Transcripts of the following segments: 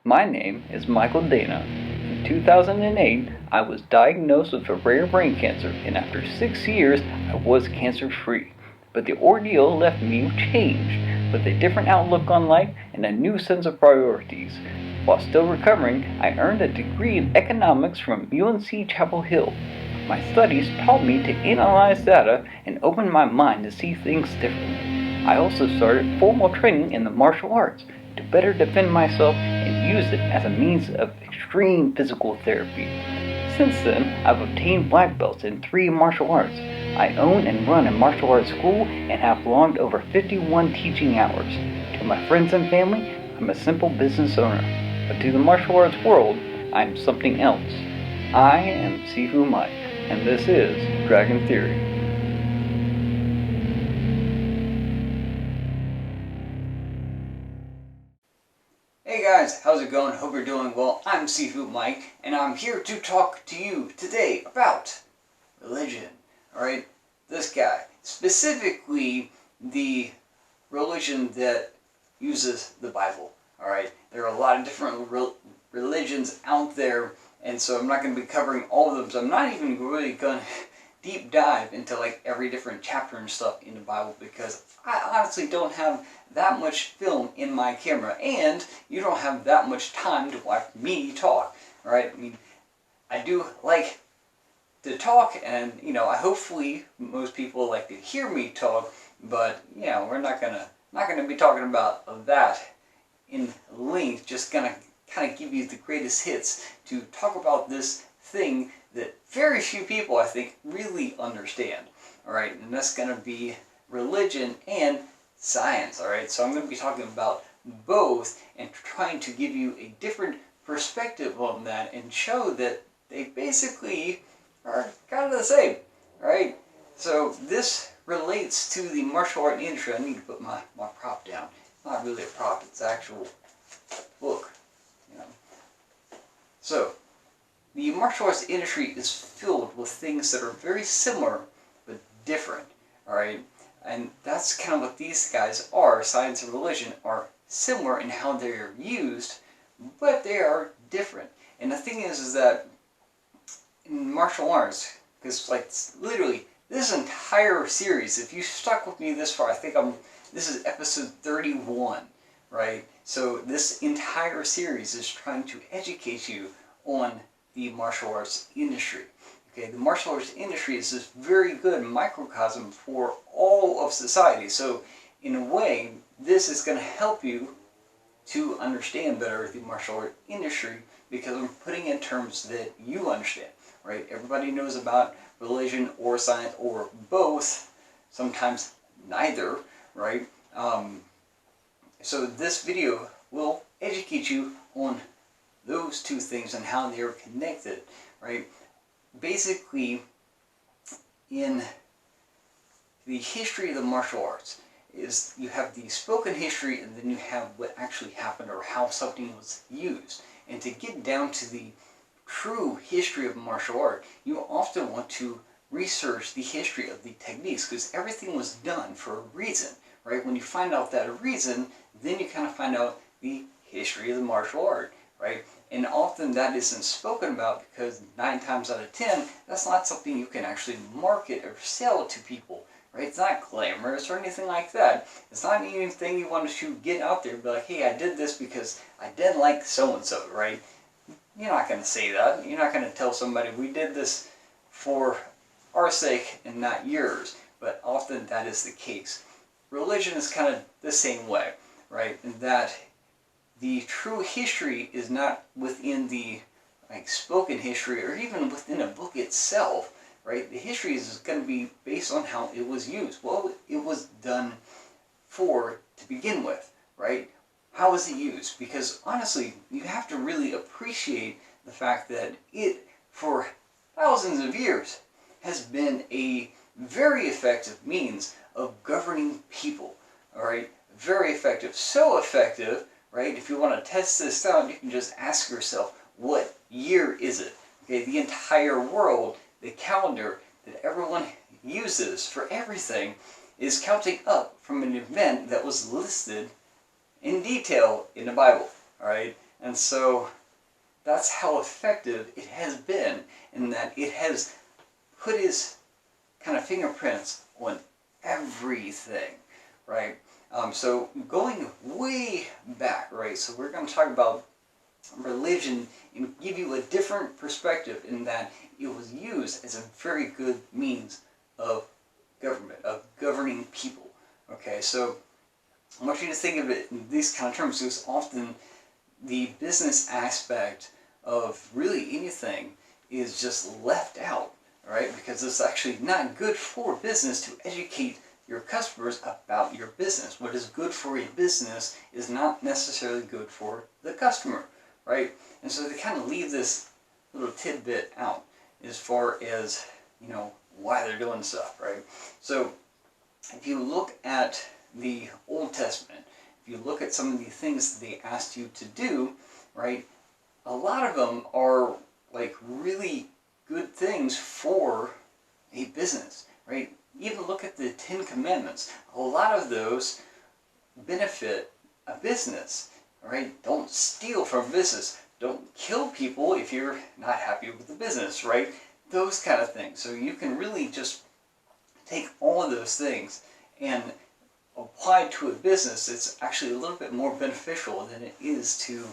My name is Michael Dana. In 2008, I was diagnosed with a rare brain cancer, and after 6 years, I was cancer-free. But the ordeal left me changed, with a different outlook on life and a new sense of priorities. While still recovering, I earned a degree in economics from UNC Chapel Hill. My studies taught me to analyze data and open my mind to see things differently. I also started formal training in the martial arts to better defend myself and use it as a means of extreme physical therapy. Since then, I've obtained black belts in 3 martial arts. I own and run a martial arts school and have logged over 51 teaching hours. To my friends and family, I'm a simple business owner. But to the martial arts world, I'm something else. I am Sifu Mike, and this is Dragon Theory. Hey guys, how's it going? Hope you're doing well. I'm Sifu Mike, and I'm here to talk to you today about religion. Alright, this guy. Specifically, the religion that uses the Bible. Alright, there are a lot of different religions out there, and so I'm not going to be covering all of them, so I'm not even really going to deep dive into like every different chapter and stuff in the Bible, because I honestly don't have that much film in my camera, and you don't have that much time to watch me talk. Alright, I mean, I do like to talk, and I hopefully most people like to hear me talk, but we're not gonna be talking about that in length. Just gonna kind of give you the greatest hits to talk about this thing that very few people, I think, really understand. Alright, and that's going to be religion and science. Alright, so I'm going to be talking about both and trying to give you a different perspective on that and show that they basically are kind of the same. Alright, so this relates to the martial art industry. I need to put my prop down. It's not really a prop, it's an actual book. So, the martial arts industry is filled with things that are very similar but different, alright? And that's kind of what these guys are. Science and religion are similar in how they are used, but they are different. And the thing is that in martial arts, because like literally this entire series, if you stuck with me this far, I think this is episode 31, right? So this entire series is trying to educate you on the martial arts industry. Okay, the martial arts industry is this very good microcosm for all of society. So in a way, this is going to help you to understand better the martial art industry, because I'm putting in terms that you understand, right? Everybody knows about religion or science or both, sometimes neither, right? So this video will educate you on those two things and how they are connected, right? Basically, in the history of the martial arts, is you have the spoken history, and then you have what actually happened or how something was used. And to get down to the true history of martial art, you often want to research the history of the techniques, because everything was done for a reason, right? When you find out that reason, then you kind of find out the history of the martial art, right? And often that isn't spoken about, because 9 times out of 10, that's not something you can actually market or sell to people, right? It's not glamorous or anything like that. It's not anything you want to get out there and be like, hey, I did this because I didn't like so-and-so, right? You're not going to say that. You're not going to tell somebody, we did this for our sake and not yours. But often that is the case. Religion is kind of the same way, right? In that the true history is not within the spoken history or even within a book itself, right? The history is going to be based on how it was used. Well, it was done for to begin with, right? How was it used? Because honestly, you have to really appreciate the fact that it, for thousands of years, has been a very effective means of governing people, alright? Very effective. So effective, right? If you want to test this out, you can just ask yourself, what year is it? Okay, the entire world, the calendar that everyone uses for everything, is counting up from an event that was listed in detail in the Bible. Alright? And so that's how effective it has been, in that it has put his kind of fingerprints on everything, right? So going way back, right? So we're going to talk about religion and give you a different perspective, in that it was used as a very good means of government, of governing people. Okay, so I want you to think of it in these kind of terms, because often the business aspect of really anything is just left out, right? Because it's actually not good for business to educate your customers about your business. What is good for a business is not necessarily good for the customer, right? And so they kind of leave this little tidbit out as far as, why they're doing stuff, right? So if you look at the Old Testament, if you look at some of the things that they asked you to do, right, a lot of them are like really good things for a business, right? Even look at the Ten Commandments. A lot of those benefit a business, right? Don't steal from business. Don't kill people if you're not happy with the business, right? Those kind of things. So you can really just take all of those things and apply to a business. It's actually a little bit more beneficial than it is to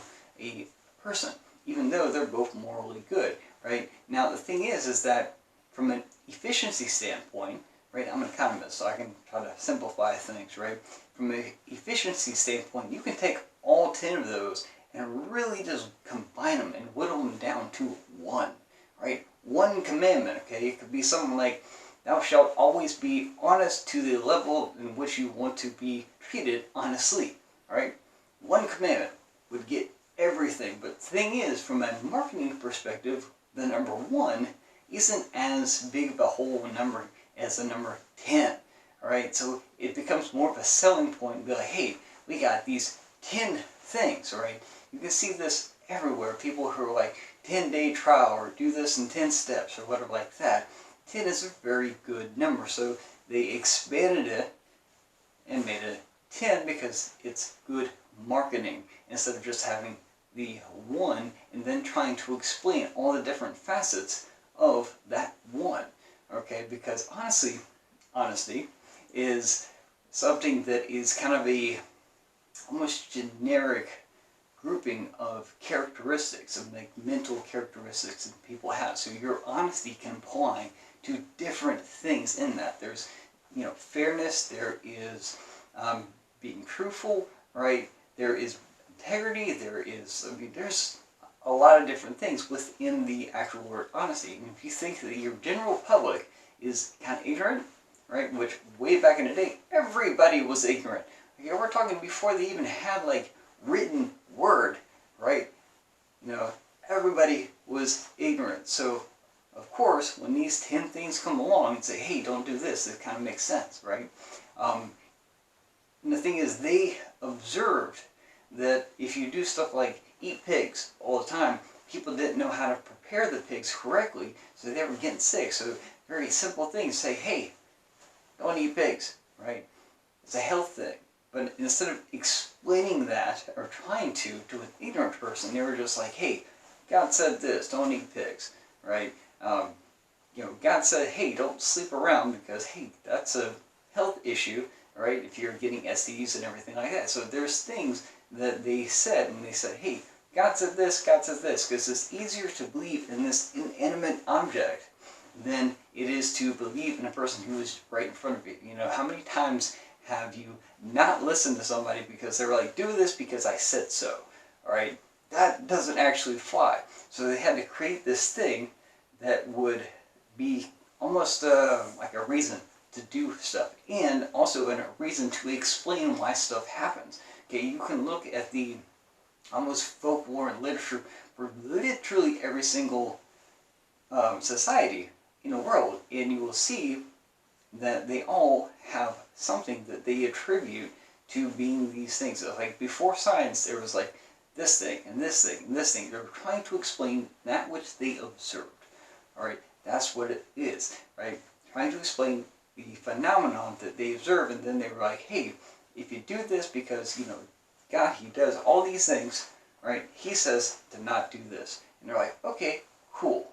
a person, even though they're both morally good, right? Now the thing is that from an efficiency standpoint, right, I'm an economist, so I can try to simplify things, right? From an efficiency standpoint, you can take all 10 of those and really just combine them and whittle them down to one, right? One commandment, okay? It could be something like, thou shalt always be honest to the level in which you want to be treated honestly, right? One commandment would get everything. But the thing is, from a marketing perspective, the number 1 isn't as big of a whole number as the number 10, all right? So it becomes more of a selling point and be like, hey, we got these 10 things, all right? You can see this everywhere. People who are like 10-day trial, or do this in 10 steps, or whatever like that. 10 is a very good number, so they expanded it and made it 10 because it's good marketing, instead of just having the 1 and then trying to explain all the different facets of that 1. Okay, because honestly, honesty is something that is kind of a almost generic grouping of characteristics, of like mental characteristics that people have. So your honesty can apply to different things in that. There's, fairness, there is being truthful, right? There is integrity, there's a lot of different things within the actual word honesty. And if you think that your general public is kind of ignorant, right, which way back in the day, everybody was ignorant. Okay, we're talking before they even had like written word, right? Everybody was ignorant. So of course, when these 10 things come along and say, hey, don't do this, it kind of makes sense, right? And the thing is, they observed that if you do stuff like eat pigs all the time, people didn't know how to prepare the pigs correctly, so they were getting sick. So very simple things, say, hey, don't eat pigs, right? It's a health thing. But instead of explaining that, or trying to an ignorant person, they were just like, hey, God said this, don't eat pigs, right? God said, hey, don't sleep around because, hey, that's a health issue, right? If you're getting STDs and everything like that. So there's things that they said, and they said, hey, God said this, because it's easier to believe in this inanimate object than it is to believe in a person who is right in front of you. How many times have you not listened to somebody because they were like, do this because I said so, all right? That doesn't actually fly. So they had to create this thing that would be almost like a reason to do stuff, and also a reason to explain why stuff happens. Okay, you can look at the almost folklore and literature for literally every single society in the world, and you will see that they all have something that they attribute to being these things. So like before science, there was like this thing and this thing and this thing. They're trying to explain that which they observed. All right, that's what it is, right? Trying to explain the phenomenon that they observe, and then they were like, hey, if you do this because, God, he does all these things, right? He says to not do this. And they're like, okay, cool,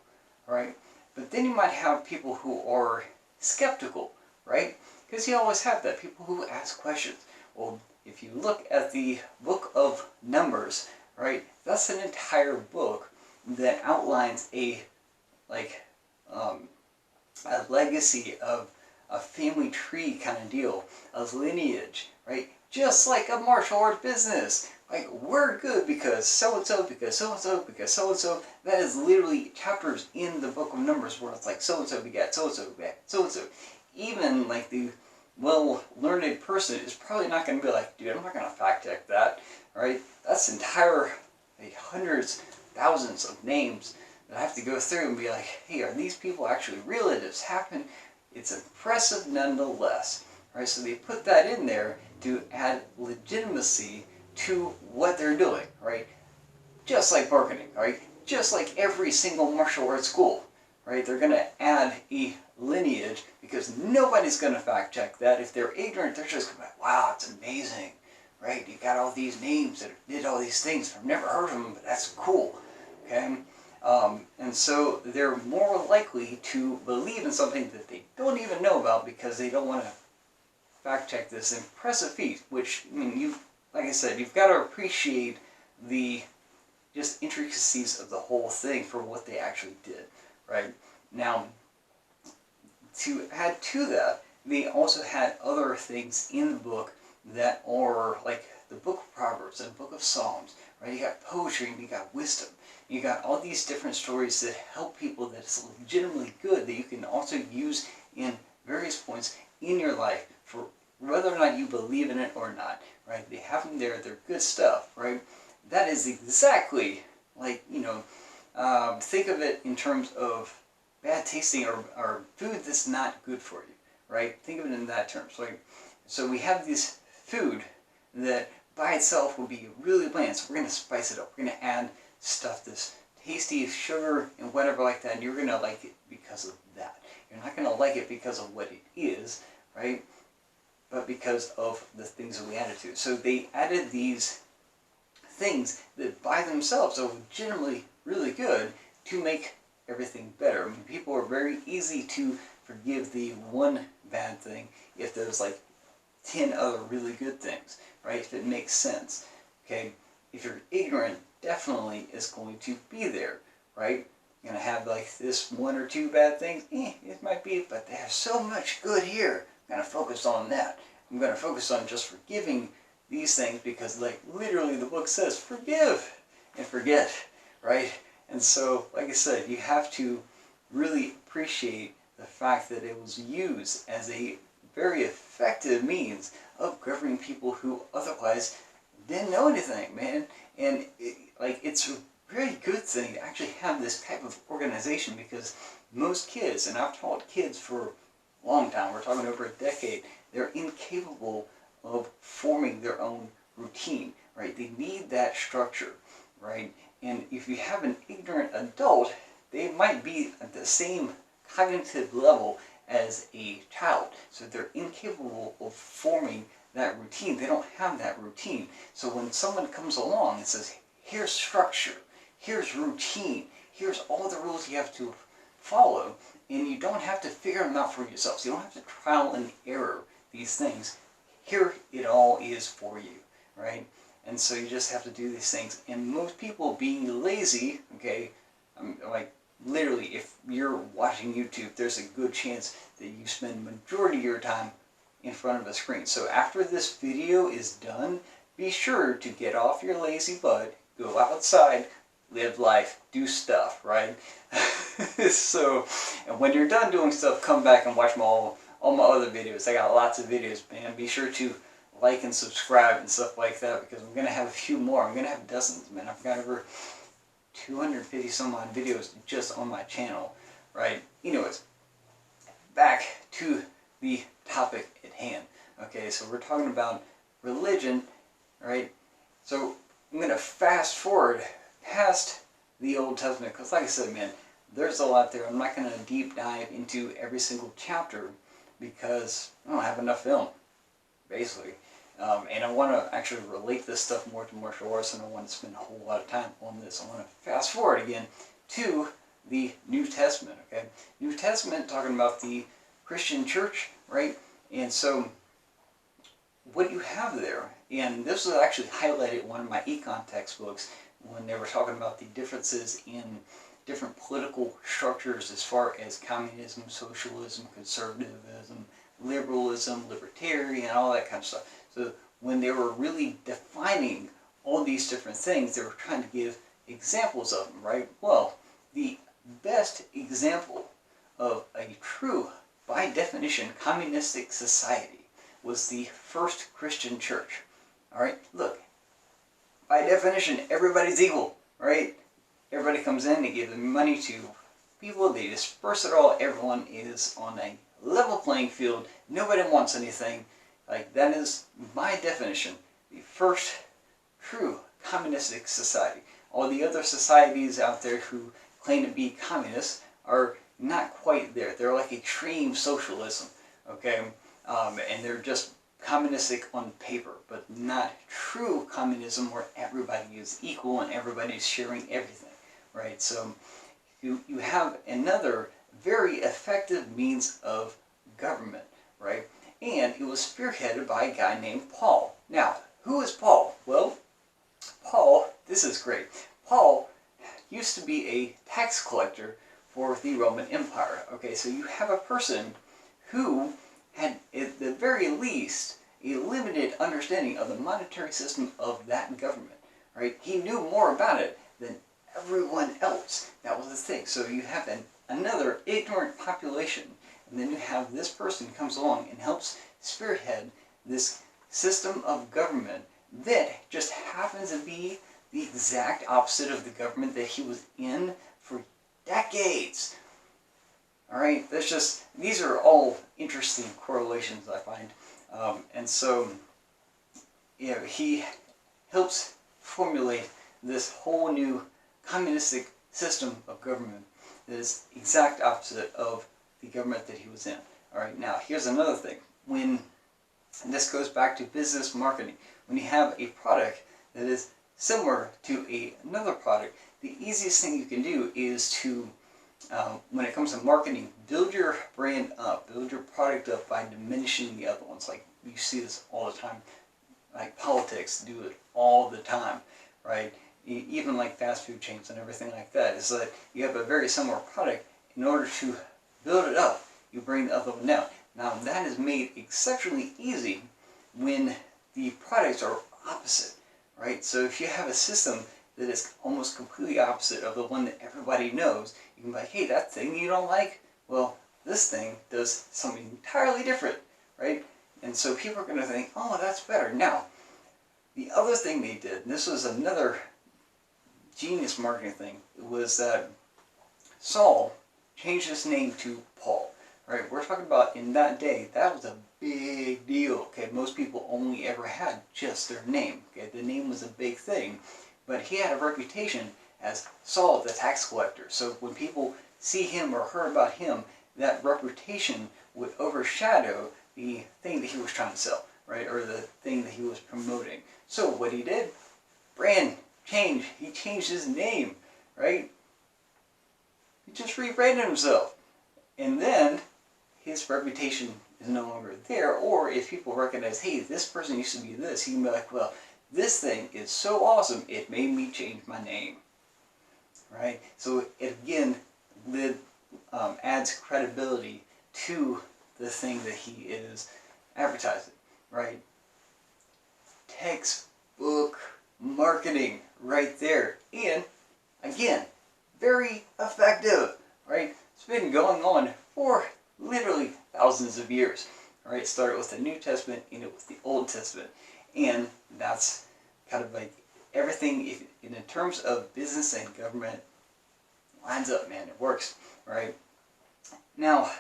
right? But then you might have people who are skeptical, right? Because you always have that, people who ask questions. Well, if you look at the book of Numbers, right, that's an entire book that outlines like um, a legacy of a family tree kind of deal, a lineage, right? Just like a martial art business. Like, we're good because so-and-so, because so-and-so, because so-and-so. That is literally chapters in the book of Numbers where it's like so-and-so begat, so-and-so begat, so-and-so. Even like the well-learned person is probably not going to be like, dude, I'm not going to fact check that, right? That's entire like, hundreds, thousands of names that I have to go through and be like, hey, are these people actually real? Did this happen? It's impressive nonetheless, right? So they put that in there to add legitimacy to what they're doing, right? Just like marketing, right? Just like every single martial arts school, right? They're going to add a lineage because nobody's going to fact check that. If they're ignorant, they're just going to be like, wow, it's amazing, right? You got all these names that did all these things. I've never heard of them, but that's cool, okay? And so they're more likely to believe in something that they don't even know about because they don't want to fact check this impressive feat, which, I mean, like I said, you've got to appreciate the just intricacies of the whole thing for what they actually did, right? Now, to add to that, they also had other things in the book that are like the book of Proverbs and the book of Psalms, right? You got poetry and you got wisdom. You got all these different stories that help people that is legitimately good that you can also use in various points in your life for whether or not you believe in it or not, right? They have them there, they're good stuff, right? That is exactly like, think of it in terms of bad tasting or food that's not good for you, right? Think of it in that terms. Like, so we have this food that by itself will be really bland, so we're going to spice it up. We're going to add stuff that's tasty, sugar, and whatever like that, and you're going to like it because of that. You're not going to like it because of what it is, right? But because of the things that we added to it. So they added these things that by themselves are legitimately really good to make everything better. I mean, people are very easy to forgive the one bad thing if there's like 10 other really good things, right? If it makes sense, okay? If you're ignorant, definitely is going to be there, right? You're going to have like this one or two bad things, it might be, but there's so much good here. I'm going to focus on that. I'm going to focus on just forgiving these things because like literally the book says forgive and forget, right? And so, like I said, you have to really appreciate the fact that it was used as a very effective means of governing people who otherwise didn't know anything, man. And it's a very good thing to actually have this type of organization because most kids, and I've taught kids for a long time, we're talking over a decade, they're incapable of forming their own routine, right? They need that structure, right? And if you have an ignorant adult, they might be at the same cognitive level as a child. So they're incapable of forming that routine. They don't have that routine. So when someone comes along and says, here's structure, here's routine, here's all the rules you have to follow, and you don't have to figure them out for yourselves. You don't have to trial and error these things. Here it all is for you, right? And so you just have to do these things. And most people being lazy, okay, like literally if you're watching YouTube, there's a good chance that you spend the majority of your time in front of a screen. So after this video is done, be sure to get off your lazy butt, go outside, live life, do stuff, right? So, and when you're done doing stuff, come back and watch all my other videos. I got lots of videos, man. Be sure to like and subscribe and stuff like that because I'm going to have a few more. I'm going to have dozens, man. I've got over 250 some odd videos just on my channel, right? Anyways, back to the topic at hand. Okay, so we're talking about religion, right? So I'm going to fast forward past the Old Testament because like I said, man, there's a lot there. I'm not going to deep dive into every single chapter because I don't have enough film, basically. And I want to actually relate this stuff more to martial arts, and I want to spend a whole lot of time on this. I want to fast forward again to the New Testament, okay? New Testament talking about the Christian church, right? And so what you have there, and this was actually highlighted in one of my econ textbooks when they were talking about the differences in different political structures as far as communism, socialism, conservatism, liberalism, libertarian, all that kind of stuff. So when they were really defining all these different things, they were trying to give examples of them, right? Well, the best example of a true, by definition, communistic society was the first Christian church. All right, look, by definition, everybody's equal, right? Everybody comes in, they give the money to people, they disperse it all, everyone is on a level playing field, nobody wants anything. Like, that is, by definition, the first true communistic society. All the other societies out there who claim to be communists are not quite there. They're like extreme socialism, okay? And they're just communistic on paper, but not true communism where everybody is equal and everybody's sharing everything, right? So you have another very effective means of government, right? And it was spearheaded by a guy named Paul. Now, who is Paul? Well, Paul, this is great. Paul used to be a tax collector for the Roman Empire. Okay, so you have a person who had, at the very least, a limited understanding of the monetary system of that government, right? He knew more about it than everyone else. That was the thing. So you have another ignorant population, and then you have this person comes along and helps spearhead this system of government that just happens to be the exact opposite of the government that he was in for decades. All right, that's just, these are all interesting correlations I find. And so, you know, he helps formulate this whole new communistic system of government that is exact opposite of the government that he was in. All right, now here's another thing. When, and this goes back to business marketing, when you have a product that is similar to another product, the easiest thing you can do is to, when it comes to marketing, build your brand up, build your product up by diminishing the other ones. Like, you see this all the time. Like politics do it all the time, right? Even like fast food chains and everything like that. Is that you have a very similar product. In order to build it up, you bring the other one down. Now that is made exceptionally easy when the products are opposite, right? So if you have a system that is almost completely opposite of the one that everybody knows, you can be like, hey, that thing you don't like, well, this thing does something entirely different, right? And so people are going to think, oh, that's better. Now, the other thing they did, and this was another genius marketing thing, was that Saul changed his name to Paul. Right? We're talking about in that day, that was a big deal. Okay, most people only ever had just their name. Okay, the name was a big thing, but he had a reputation as Saul the tax collector. So when people see him or heard about him, that reputation would overshadow the thing that he was trying to sell, right? Or the thing that he was promoting. So what he did, brand change. He changed his name, right? He just rebranded himself. And then his reputation is no longer there. Or if people recognize, hey, this person used to be this, he can be like, well, this thing is so awesome, it made me change my name, right? So it again adds credibility to the thing that he is advertising, right? Textbook marketing right there. And again, very effective, right? It's been going on for literally thousands of years. All right, started with the New Testament, ended with the Old Testament. And that's kind of like everything in terms of business and government lines up, man. It works, right? Now,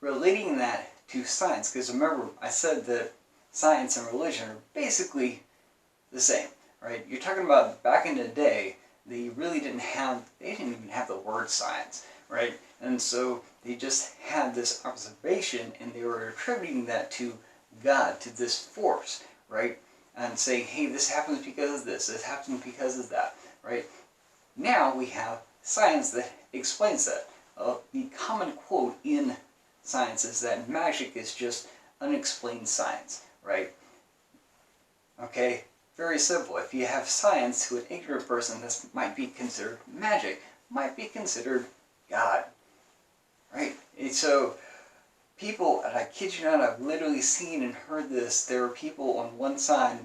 relating that to science, because remember I said that science and religion are basically the same, right? You're talking about back in the day, they didn't even have the word science, right? And so they just had this observation and they were attributing that to God, to this force, right? And saying, hey, this happens because of this happens because of that, right? Now we have science that explains that. The common quote in science is that magic is just unexplained science, right? Okay, very simple. If you have science to an ignorant person, this might be considered magic, might be considered God, right? And so people, and I kid you not, I've literally seen and heard this, there are people on one side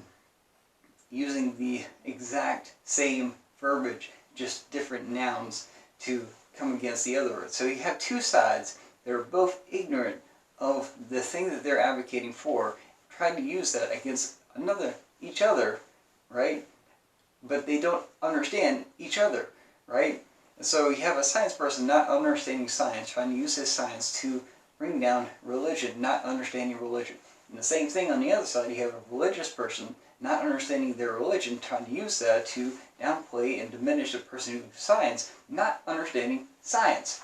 using the exact same verbiage, just different nouns to come against the other. So you have two sides that are both ignorant of the thing that they're advocating for, trying to use that against each other, right? But they don't understand each other, right? And so you have a science person not understanding science, trying to use his science to bring down religion, not understanding religion. And the same thing on the other side, you have a religious person not understanding their religion, trying to use that to downplay and diminish the person who uses science, not understanding science.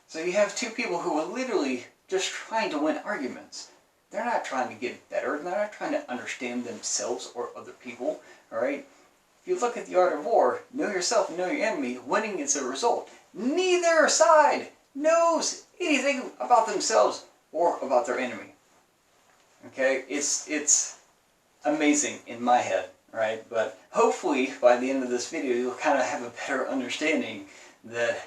So you have two people who are literally just trying to win arguments. They're not trying to get better. They're not trying to understand themselves or other people. All right. If you look at the art of war, know yourself and know your enemy. Winning is a result. Neither side knows anything about themselves or about their enemy. Okay, it's amazing in my head, right? But hopefully by the end of this video, you'll kind of have a better understanding that,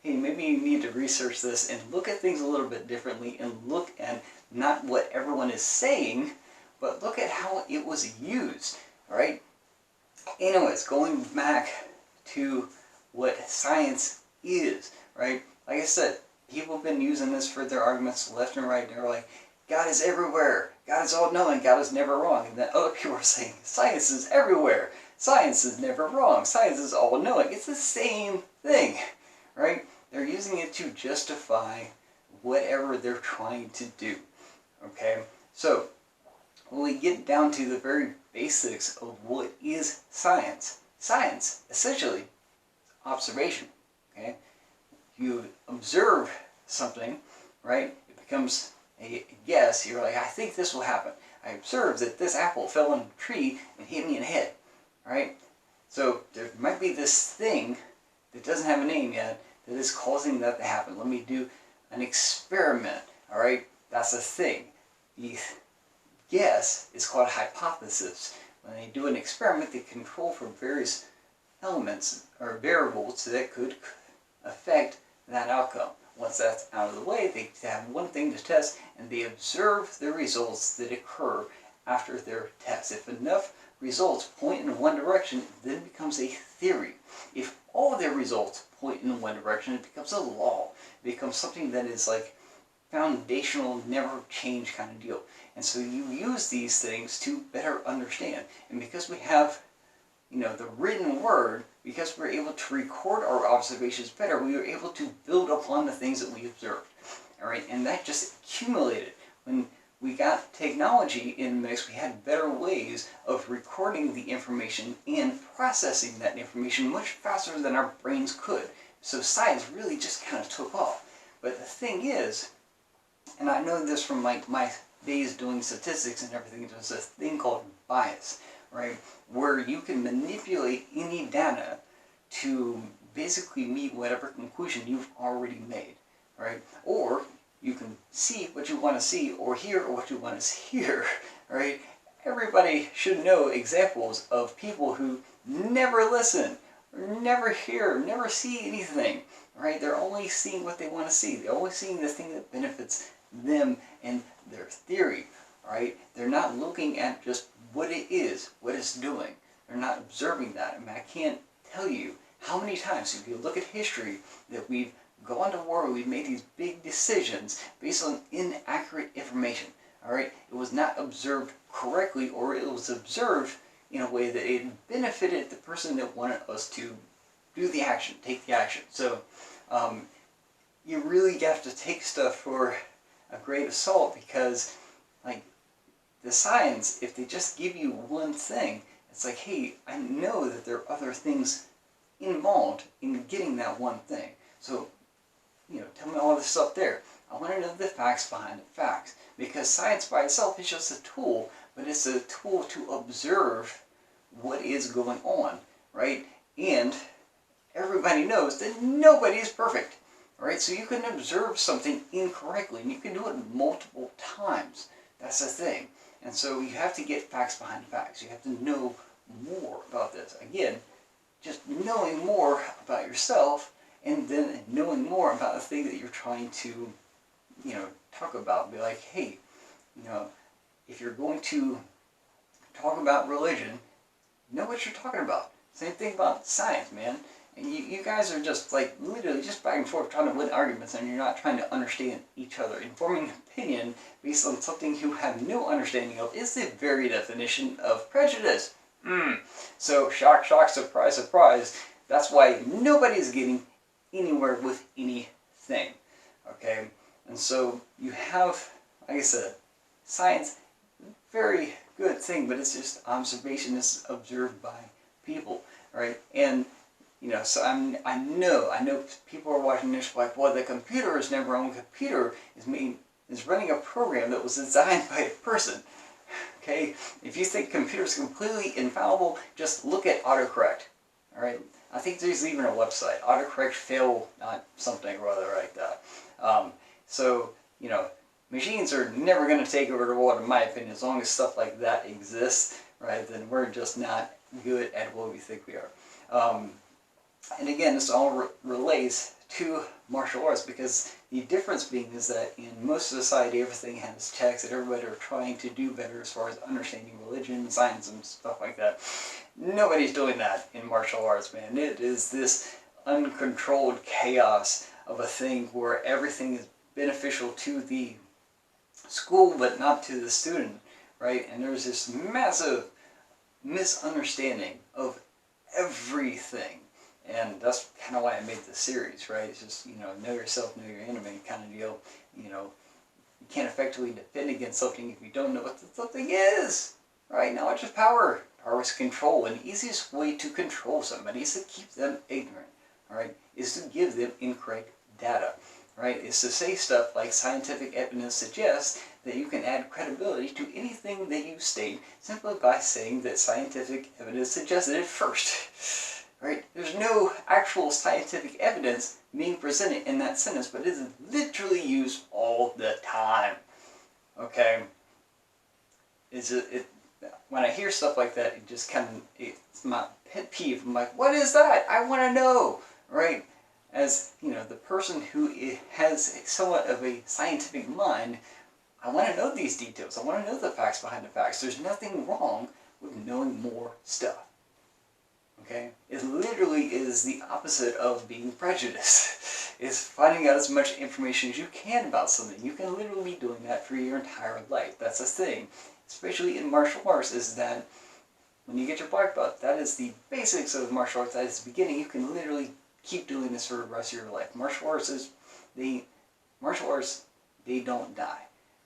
hey, maybe you need to research this and look at things a little bit differently and look at not what everyone is saying, but look at how it was used, right? Anyways, going back to what science is, right? Like I said, people have been using this for their arguments left and right. They're like, God is everywhere. God is all-knowing. God is never wrong. And then other people are saying, science is everywhere. Science is never wrong. Science is all-knowing. It's the same thing, right? They're using it to justify whatever they're trying to do, okay? So, when we get down to the very basics of what is science, science, essentially, is observation, okay? You observe something, right? It becomes a guess. You're like, I think this will happen. I observed that this apple fell on a tree and hit me in the head, right? So there might be this thing that doesn't have a name yet that is causing that to happen. Let me do an experiment, all right? That's a thing. The guess is called a hypothesis. When they do an experiment, they control for various elements or variables that could affect that outcome. Once that's out of the way, they have one thing to test, and they observe the results that occur after their test. If enough results point in one direction, it then becomes a theory. If all of their results point in one direction, it becomes a law. It becomes something that is like foundational, never change kind of deal. And so you use these things to better understand. And because we have, the written word, because we're able to record our observations better, we were able to build upon the things that we observed. All right, and that just accumulated. When we got technology in the mix, we had better ways of recording the information and processing that information much faster than our brains could. So science really just kind of took off. But the thing is, and I know this from my days doing statistics and everything, there's a thing called bias, right? Where you can manipulate any data to basically meet whatever conclusion you've already made, right? Or you can see what you want to see or hear what you want to hear, right? Everybody should know examples of people who never listen, never hear, never see anything, right? They're only seeing what they want to see. They're only seeing the thing that benefits them and their theory, right? They're not looking at just what it is, what it's doing. They're not observing that. I mean, I can't tell you how many times, if you look at history, that we've gone to war, we've made these big decisions based on inaccurate information, all right? It was not observed correctly, or it was observed in a way that it benefited the person that wanted us to do the action, take the action. So you really have to take stuff for a grain of salt, because like the science, if they just give you one thing, it's like, hey, I know that there are other things involved in getting that one thing. So tell me all this stuff there. I want to know the facts behind the facts, because science by itself is just a tool, but it's a tool to observe what is going on, right? And everybody knows that nobody is perfect, right? So you can observe something incorrectly, and you can do it multiple times. That's the thing. And so you have to get facts behind the facts. You have to know more about this. Again, just knowing more about yourself, and then knowing more about the thing that you're trying to, talk about. Be like, hey, if you're going to talk about religion, know what you're talking about. Same thing about science, man. And you guys are just like literally just back and forth trying to win arguments, and you're not trying to understand each other. And forming an opinion based on something you have no understanding of is the very definition of prejudice. So shock, shock, surprise, surprise. That's why nobody's getting anywhere with anything. Okay? And so you have, like I said, science, very good thing, but it's just observation is observed by people, right? And so I know people are watching this like, well, the computer is never on. Computer is running a program that was designed by a person. Okay, if you think computers are completely infallible, just look at autocorrect. All right, I think there's even a website, autocorrect fail, something or other like that. So machines are never going to take over the world, in my opinion. As long as stuff like that exists, right, then we're just not good at what we think we are. And again, this all relates to martial arts, because the difference being is that in most of society, everything has text, and everybody are trying to do better as far as understanding religion, science, and stuff like that. Nobody's doing that in martial arts, man. It is this uncontrolled chaos of a thing where everything is beneficial to the school, but not to the student, right? And there's this massive misunderstanding of everything. And that's kind of why I made this series, right? It's just, know yourself, know your enemy kind of deal. You can't effectively defend against something if you don't know what the something is, right? Knowledge is power. Power is control. And the easiest way to control somebody is to keep them ignorant, all right? Is to give them incorrect data, right? Is to say stuff like scientific evidence suggests, that you can add credibility to anything that you state simply by saying that scientific evidence suggested it first. Right? There's no actual scientific evidence being presented in that sentence, but it is literally used all the time. Okay? When I hear stuff like that, it just it's my pet peeve. I'm like, what is that? I want to know. Right? As, the person who has somewhat of a scientific mind, I want to know these details. I want to know the facts behind the facts. There's nothing wrong with knowing more stuff. Okay? It literally is the opposite of being prejudiced. It's finding out as much information as you can about something. You can literally be doing that for your entire life. That's the thing. Especially in martial arts, is that when you get your black belt, that is the basics of martial arts. That is the beginning. You can literally keep doing this for the rest of your life. Martial arts, they don't die.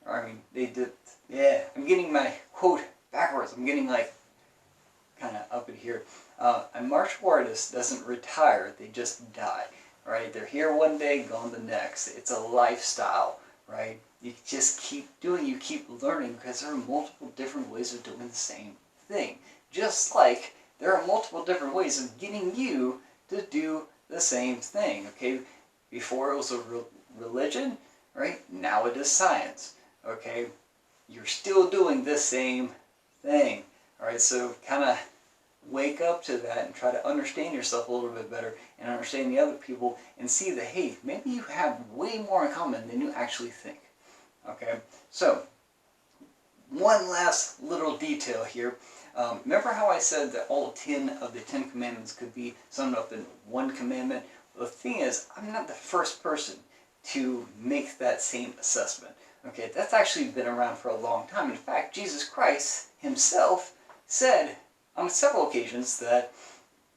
I mean, they did. Yeah, I'm getting my quote backwards. I'm getting like kind of up in here. A martial artist doesn't retire, they just die, right? They're here one day, gone the next. It's a lifestyle, right? You just keep doing, you keep learning, because there are multiple different ways of doing the same thing. Just like there are multiple different ways of getting you to do the same thing, okay? Before it was a religion, right? Now it is science, okay? You're still doing the same thing, all right? So kind of wake up to that and try to understand yourself a little bit better and understand the other people, and see that, hey, maybe you have way more in common than you actually think. Okay, so one last little detail here. Remember how I said that all 10 of the 10 commandments could be summed up in one commandment? Well, the thing is, I'm not the first person to make that same assessment. Okay, that's actually been around for a long time. In fact, Jesus Christ himself said on several occasions that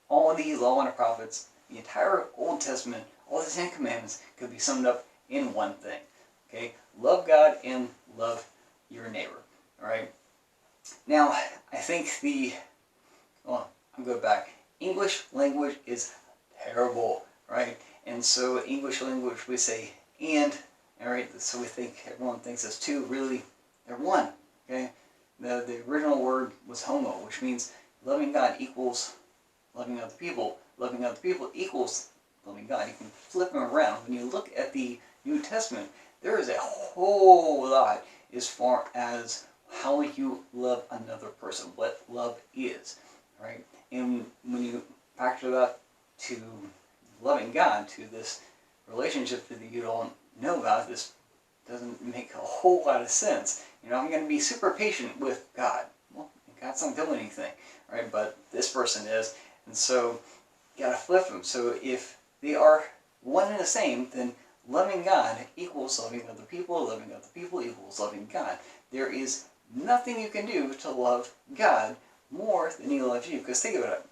all the law and the prophets, the entire Old Testament, all the 10 commandments could be summed up in one thing. Okay? Love God and love your neighbor. Alright? Now, I think I'm going back. English language is terrible, right? And so English language, we say and, all right, so we think, everyone thinks it's two, really, they're one, okay? The original word was homo, which means loving God equals loving other people. Loving other people equals loving God. You can flip them around. When you look at the New Testament, there is a whole lot as far as how you love another person, what love is, right? And when you factor that to loving God, to this relationship that you don't know about, this doesn't make a whole lot of sense. You know, I'm going to be super patient with God. Well, God's not doing anything, right? But this person is, and so you got to flip them. So if they are one and the same, then loving God equals loving other people equals loving God. There is nothing you can do to love God more than He loves you. Because think about it.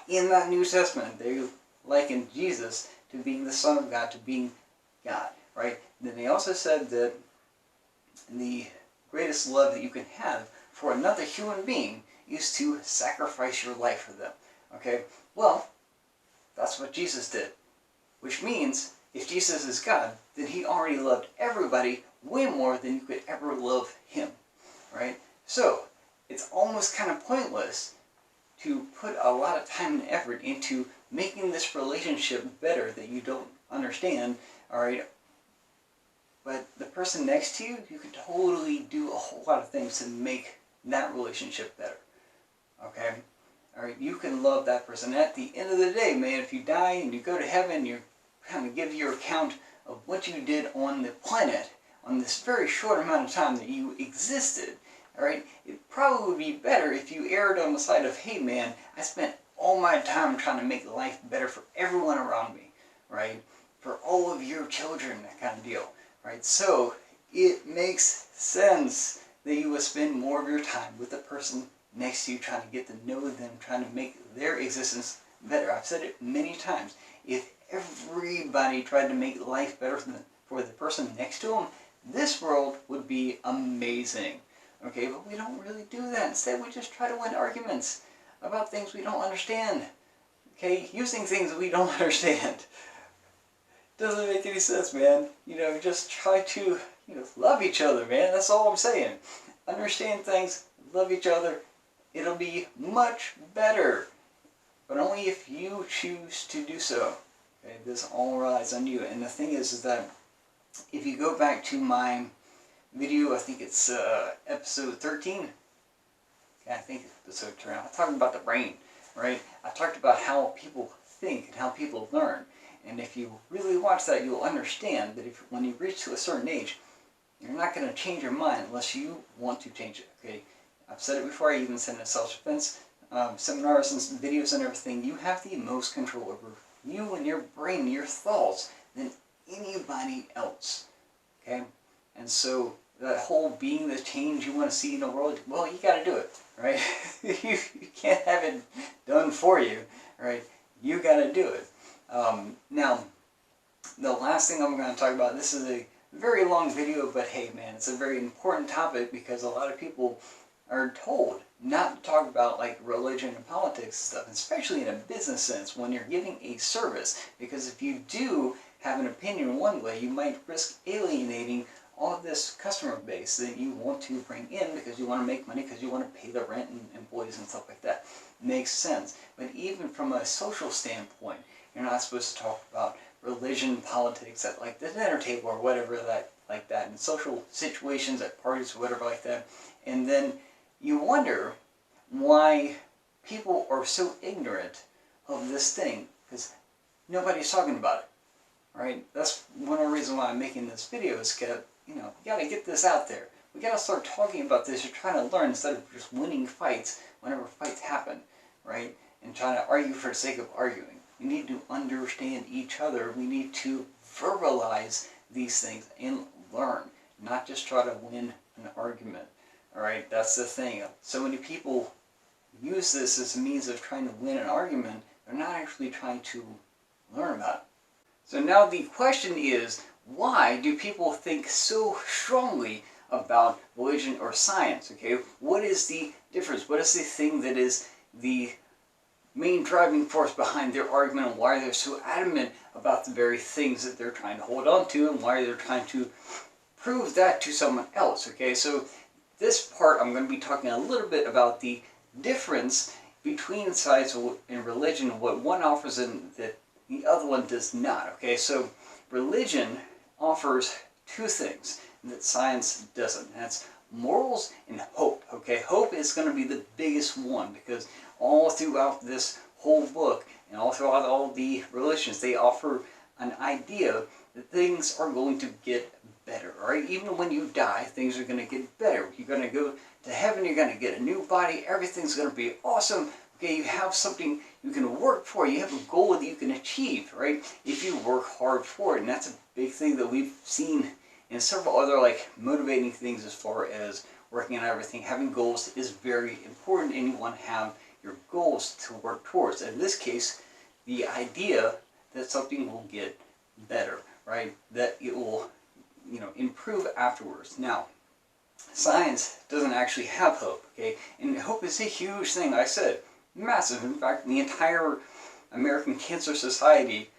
In that New Testament, they liken Jesus to being the Son of God, to being God, right? Then they also said that the greatest love that you can have for another human being is to sacrifice your life for them, okay? Well, that's what Jesus did, which means if Jesus is God, then He already loved everybody way more than you could ever love Him, right? So it's almost kind of pointless to put a lot of time and effort into making this relationship better that you don't understand, all right? But the person next to you, you can totally do a whole lot of things to make that relationship better, okay? All right, you can love that person. At the end of the day, man, if you die and you go to heaven, you're kind of give your account of what you did on the planet on this very short amount of time that you existed. All right, it probably would be better if you erred on the side of, hey man, I spent all my time trying to make life better for everyone around me, right? For all of your children, that kind of deal, right? So it makes sense that you would spend more of your time with the person next to you, trying to get to know them, trying to make their existence better. I've said it many times. If everybody tried to make life better for the person next to them, this world would be amazing. Okay, but we don't really do that. Instead, we just try to win arguments about things we don't understand. Okay, using things we don't understand. Doesn't make any sense, man. You know, just try to, love each other, man. That's all I'm saying. Understand things, love each other. It'll be much better. But only if you choose to do so. Okay, this all relies on you. And the thing is that if you go back to my video, I think it's episode 13. Okay, I think it's episode 13. I'm talking about the brain, right? I talked about how people think and how people learn. And if you really watch that, you'll understand that when you reach to a certain age, you're not going to change your mind unless you want to change it. Okay, I've said it before. I even said in self-defense seminars and videos and everything. You have the most control over you and your brain, your thoughts, than anybody else. Okay, and so that whole being the change you want to see in the world, well, you got to do it, right? you can't have it done for you, right? You got to do it. Now, the last thing I'm going to talk about, this is a very long video, but hey man, it's a very important topic because a lot of people are told not to talk about like religion and politics and stuff, especially in a business sense when you're giving a service, because if you do have an opinion one way, you might risk alienating all of this customer base that you want to bring in because you want to make money, because you want to pay the rent and employees and stuff like that. Makes sense. But even from a social standpoint, you're not supposed to talk about religion, politics at like the dinner table or whatever like that, in social situations, at parties, whatever like that. And then you wonder why people are so ignorant of this thing, because nobody's talking about it, right? That's one of the reasons why I'm making this video, is you got to get this out there. We got to start talking about this. You're trying to learn instead of just winning fights whenever fights happen, right? And trying to argue for the sake of arguing. We need to understand each other. We need to verbalize these things and learn, not just try to win an argument. All right, that's the thing. So many people use this as a means of trying to win an argument. They're not actually trying to learn about it. So now the question is, why do people think so strongly about religion or science? Okay, what is the difference? What is the thing that is the main driving force behind their argument and why they're so adamant about the very things that they're trying to hold on to and why they're trying to prove that to someone else. Okay, so this part I'm going to be talking a little bit about the difference between science and religion, what one offers and that the other one does not. Okay, so religion offers two things that science doesn't. That's morals and hope. Okay, hope is going to be the biggest one because all throughout this whole book and all throughout all the religions, they offer an idea that things are going to get better. Right? Even when you die, things are going to get better. You're going to go to heaven. You're going to get a new body. Everything's going to be awesome. Okay, you have something you can work for. You have a goal that you can achieve, right? If you work hard for it, and that's a big thing that we've seen in several other motivating things as far as working on everything. Having goals is very important, and you want to have your goals to work towards. In this case, the idea that something will get better, right? That it will, improve afterwards. Now, science doesn't actually have hope, okay? And hope is a huge thing. I said, massive. In fact, the entire American Cancer Society,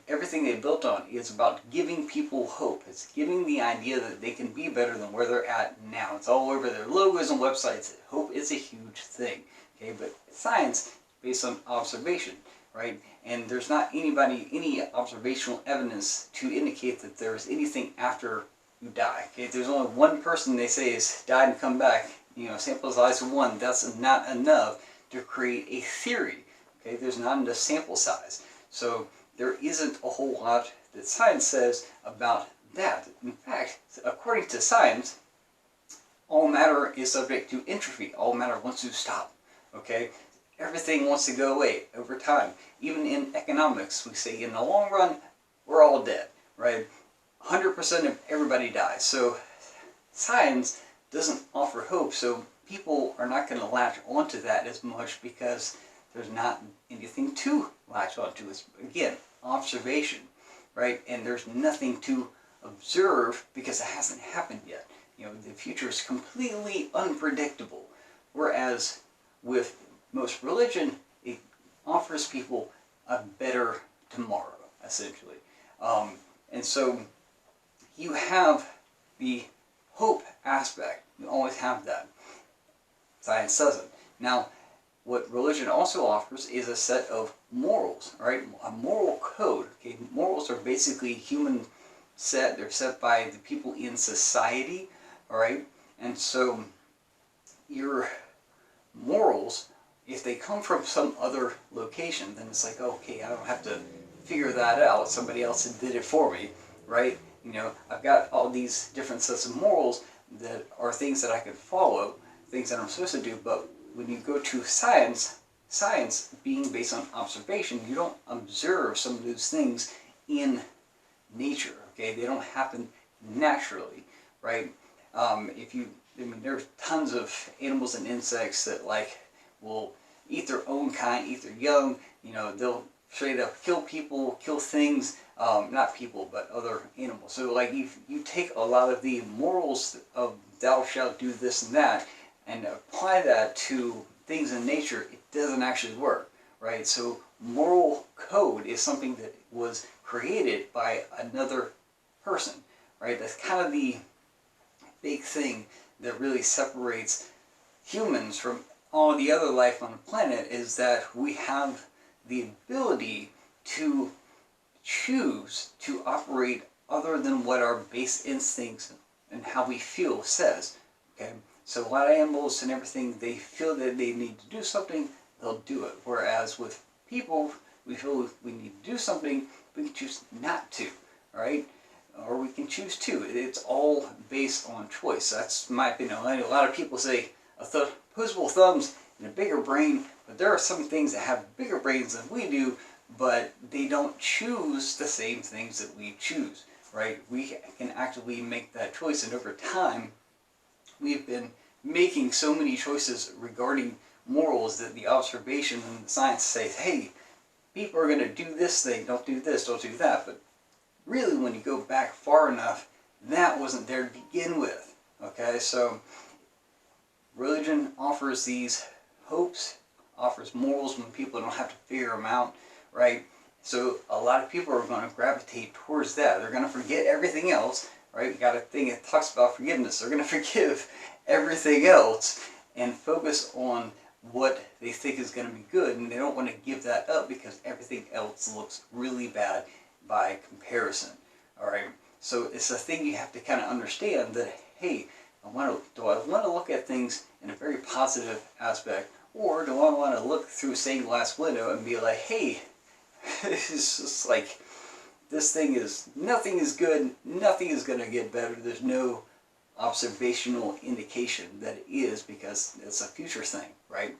everything they built on, is about giving people hope. It's giving the idea that they can be better than where they're at now. It's all over their logos and websites. Hope is a huge thing, okay? But science, based on observation, right? And there's not any observational evidence to indicate that there's anything after you die. Okay, there's only one person they say has died and come back. Sample size of one. That's not enough to create a theory. Okay, there's not enough sample size. So there isn't a whole lot that science says about that. In fact, according to science, all matter is subject to entropy. All matter wants to stop. Okay, everything wants to go away over time. Even in economics, we say in the long run, we're all dead, right? 100% of everybody dies. So science doesn't offer hope. So people are not going to latch onto that as much because there's not anything to latch onto. It's, again, observation, right? And there's nothing to observe because it hasn't happened yet. The future is completely unpredictable. Whereas with most religion, it offers people a better tomorrow, essentially. And so you have the hope aspect. You always have that. Science doesn't. Now, what religion also offers is a set of morals, right? A moral code. Okay, morals are basically human set. They're set by the people in society, all right? And so your morals, if they come from some other location, then it's like, okay, I don't have to figure that out. Somebody else did it for me, right? I've got all these different sets of morals that are things that I can follow, things that I'm supposed to do. But when you go to science being based on observation, you don't observe some of those things in nature, okay? They don't happen naturally, right? There's tons of animals and insects that will eat their own kind, eat their young. They'll straight up kill people, kill things, not people, but other animals. So you take a lot of the morals of thou shalt do this and that and apply that to things in nature, it doesn't actually work, right? So moral code is something that was created by another person, right? That's kind of the big thing that really separates humans from all the other life on the planet, is that we have the ability to choose to operate other than what our base instincts and how we feel says. Okay, so a lot of animals and everything, they feel that they need to do something, they'll do it. Whereas with people, we feel we need to do something, we can choose not to. All right, or we can choose to. It's all based on choice. That's my opinion. A lot of people say opposable thumbs and a bigger brain, but there are some things that have bigger brains than we do, but they don't choose the same things that we choose, right? We can actively make that choice, and over time, we've been making so many choices regarding morals that the observation and the science says, hey, people are going to do this thing, don't do this, don't do that. But really, when you go back far enough, that wasn't there to begin with. Okay, so religion offers these hopes, offers morals when people don't have to figure them out, right? So a lot of people are going to gravitate towards that. They're going to forget everything else, right? We got a thing that talks about forgiveness. They're going to forgive everything else and focus on what they think is going to be good, and they don't want to give that up because everything else looks really bad by comparison. All right, so it's a thing you have to kind of understand that, hey, do I want to look at things in a very positive aspect, or do I want to look through stained glass window and be like, hey, it's just like, this thing is, nothing is good, nothing is going to get better, there's no observational indication that it is, because it's a future thing, right?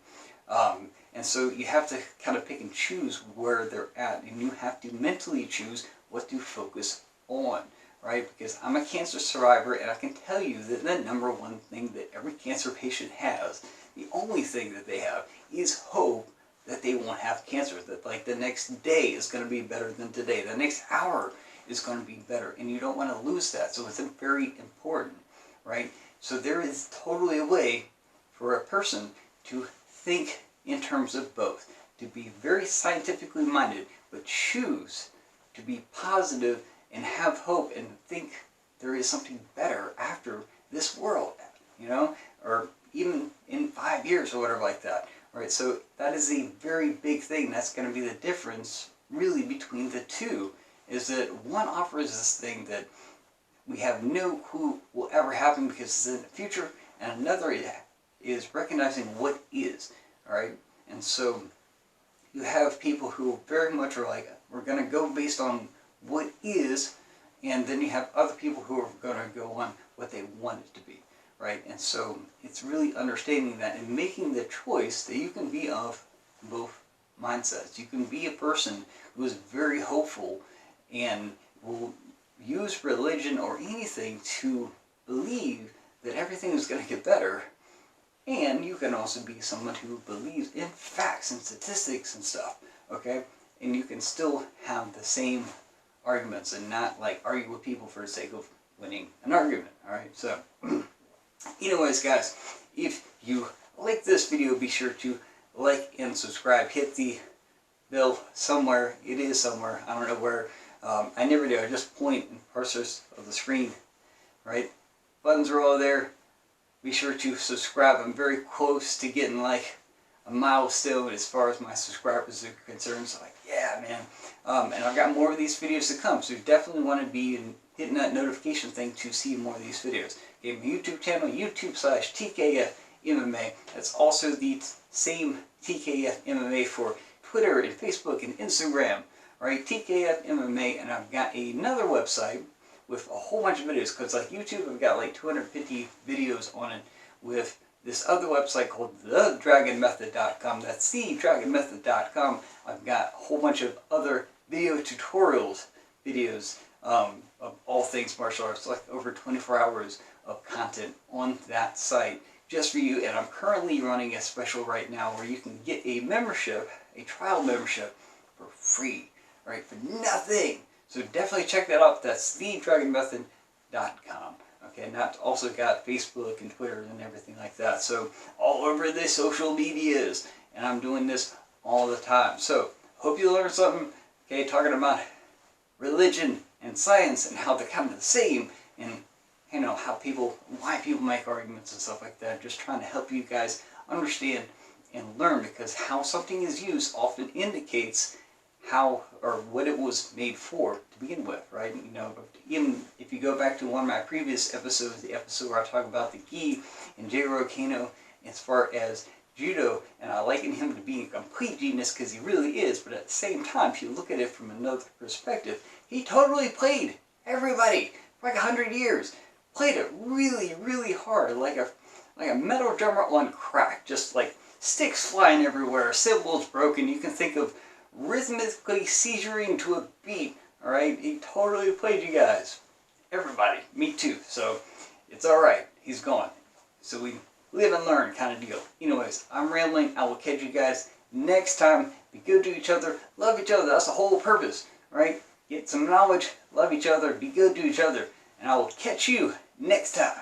And so you have to kind of pick and choose where they're at, and you have to mentally choose what to focus on, right? Because I'm a cancer survivor, and I can tell you that the number one thing that every cancer patient has, the only thing that they have, is hope that they won't have cancer, that like the next day is going to be better than today, the next hour is going to be better, and you don't want to lose that. So it's very important, right? So there is totally a way for a person to think in terms of both, to be very scientifically minded, but choose to be positive and have hope and think there is something better after this world, you know, or even in 5 years or whatever like that, right? So that is a very big thing. That's going to be the difference really between the two, is that one offers this thing that we have no clue will ever happen because it's in the future, and another is recognizing what is, all right? And so you have people who very much are like, we're going to go based on what is, and then you have other people who are going to go on what they want it to be, right? And so it's really understanding that and making the choice that you can be of both mindsets. You can be a person who is very hopeful and will use religion or anything to believe that everything is going to get better, and you can also be someone who believes in facts and statistics and stuff, okay? And you can still have the same arguments and not like argue with people for the sake of winning an argument, alright? So, anyways guys, if you like this video, be sure to like and subscribe. Hit the bell somewhere. It is somewhere. I don't know where. I never do. I just point in parts of the screen, right? Buttons are all there. Be sure to subscribe. I'm very close to getting like a milestone as far as my subscribers are concerned. So like, yeah, man. And I've got more of these videos to come. So you definitely want to be hitting that notification thing to see more of these videos. Okay, my YouTube channel, YouTube/tkfmma. That's also the same tkfmma for Twitter and Facebook and Instagram. Right, tkfmma, and I've got another website with a whole bunch of videos, because like YouTube, I've got like 250 videos on it, with this other website called thedragonmethod.com. That's thedragonmethod.com. I've got a whole bunch of other video tutorials, videos of all things martial arts, like over 24 hours of content on that site just for you. And I'm currently running a special right now where you can get a membership, a trial membership, for free. Right, for nothing. So definitely check that out. That's thedragonmethod.com. Okay, and I've also got Facebook and Twitter and everything like that. So all over the social medias, and I'm doing this all the time. So hope you learned something. Okay, talking about religion and science and how they're kind of the same, and you know why people make arguments and stuff like that. Just trying to help you guys understand and learn, because how something is used often indicates how or what it was made for to begin with, right? You know, even if you go back to one of my previous episodes, the episode where I talk about the gi and Jiro Kano as far as judo, and I liken him to being a complete genius because he really is, but at the same time, if you look at it from another perspective, he totally played everybody for like 100 years. Played it really, really hard, like a metal drummer on crack, just like sticks flying everywhere, cymbals broken. You can think of rhythmically seizuring to a beat, alright? He totally played you guys. Everybody. Me too. So, it's alright. He's gone. So we live and learn kind of deal. Anyways, I'm rambling. I will catch you guys next time. Be good to each other. Love each other. That's the whole purpose, right? Get some knowledge. Love each other. Be good to each other. And I will catch you next time.